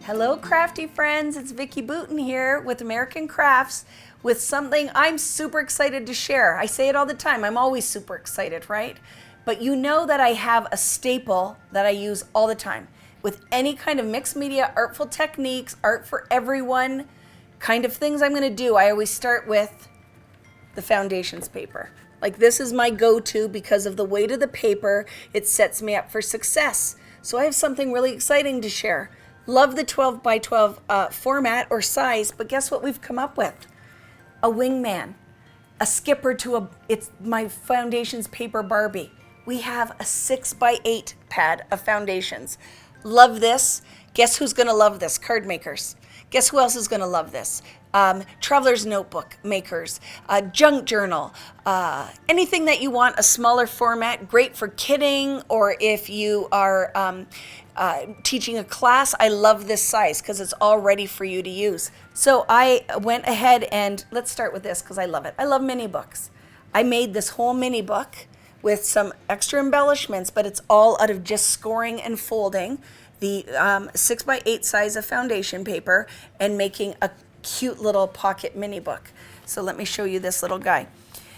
Hello crafty friends, it's Vicki Boutin here with American Crafts with something I'm super excited to share. I say it all the time, I'm always super excited, right? But you know that I have a staple that I use all the time with any kind of mixed media, artful techniques, art for everyone kind of things I'm gonna do. I always start with the foundations paper. Like this is my go-to because of the weight of the paper, it sets me up for success. So I have something really exciting to share. Love the 12 by 12 format or size, but guess what we've come up with? A wingman, a skipper to it's my foundations paper Barbie. We have a 6 by 8 pad of foundations. Love this. Guess who's gonna love this? Card makers. Guess who else is gonna love this? Traveler's notebook makers, junk journal, anything that you want, a smaller format, great for kidding, or if you are teaching a class. I love this size because it's all ready for you to use. So I went ahead and let's start with this because I love it. I love mini books. I made this whole mini book with some extra embellishments, but it's all out of just scoring and folding the 6 by 8 size of foundation paper and making a cute little pocket mini book. So let me show you this little guy.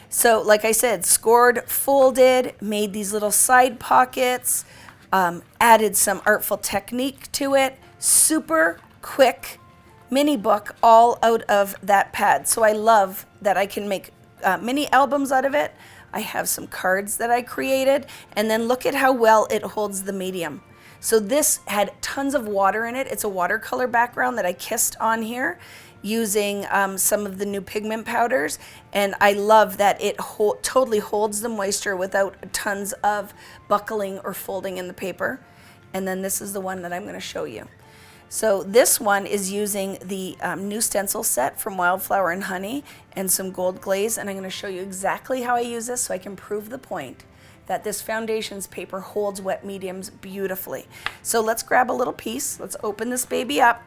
So like I said, scored, folded, made these little side pockets, added some artful technique to it. Super quick mini book all out of that pad. So I love that I can make mini albums out of it. I have some cards that I created, and then look at how well it holds the medium. So this had tons of water in it. It's a watercolor background that I kissed on here using some of the new pigment powders, and I love that it totally holds the moisture without tons of buckling or folding in the paper. And then this is the one that I'm going to show you. So this one is using the new stencil set from Wildflower and Honey and some gold glaze, and I'm going to show you exactly how I use this so I can prove the point that this foundations paper holds wet mediums beautifully. So let's grab a little piece. Let's open this baby up.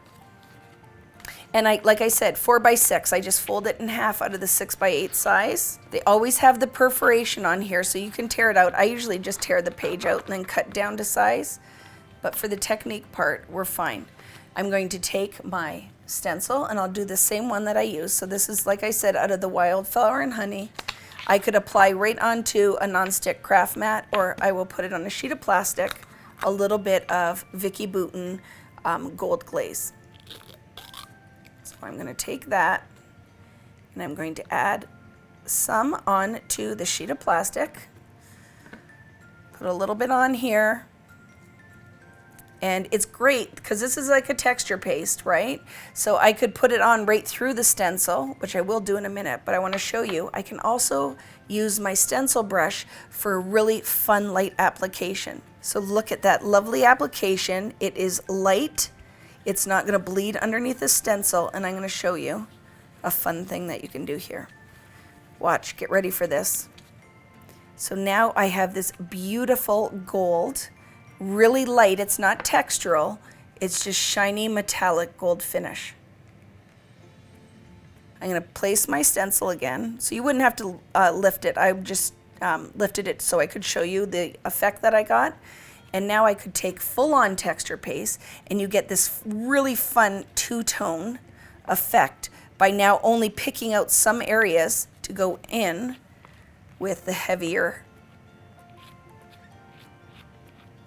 And like I said, 4 by 6, I just fold it in half out of the 6 by 8 size. They always have the perforation on here so you can tear it out. I usually just tear the page out and then cut down to size. But for the technique part, we're fine. I'm going to take my stencil and I'll do the same one that I use. So this is, like I said, out of the Wildflower and Honey. I could apply right onto a nonstick craft mat, or I will put it on a sheet of plastic, a little bit of Vicki Boutin gold glaze. So I'm going to take that and I'm going to add some onto the sheet of plastic, put a little bit on here. And it's great because this is like a texture paste, right? So I could put it on right through the stencil, which I will do in a minute, but I want to show you. I can also use my stencil brush for a really fun light application. So look at that lovely application. It is light. It's not going to bleed underneath the stencil, and I'm going to show you a fun thing that you can do here. Watch, get ready for this. So now I have this beautiful gold. Really light, it's not textural, it's just shiny metallic gold finish. I'm going to place my stencil again, so you wouldn't have to lift it. I just lifted it so I could show you the effect that I got. And now I could take full-on texture paste and you get this really fun two-tone effect by now only picking out some areas to go in with the heavier.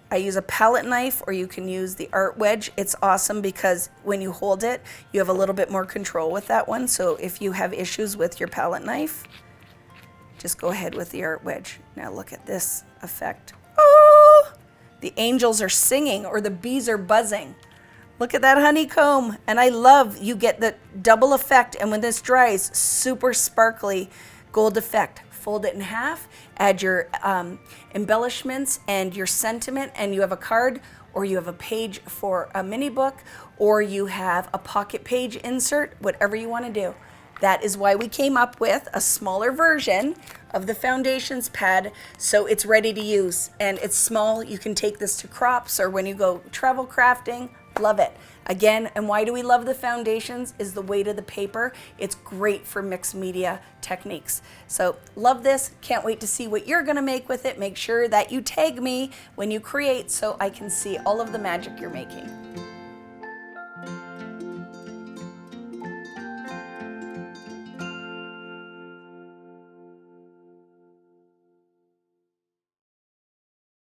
I use a palette knife, or you can use the art wedge. It's awesome because when you hold it, you have a little bit more control with that one. So if you have issues with your palette knife, just go ahead with the art wedge. Now look at this effect. Oh, the angels are singing or the bees are buzzing. Look at that honeycomb. And I love you get the double effect. And when this dries, super sparkly gold effect. Fold it in half, add your embellishments and your sentiment, and you have a card, or you have a page for a mini book, or you have a pocket page insert, whatever you want to do. That is why we came up with a smaller version of the foundations pad, so it's ready to use. And it's small, you can take this to crops or when you go travel crafting. Love it. Again, and why do we love the foundations is the weight of the paper. It's great for mixed media techniques. So love this. Can't wait to see what you're going to make with it. Make sure that you tag me when you create so I can see all of the magic you're making.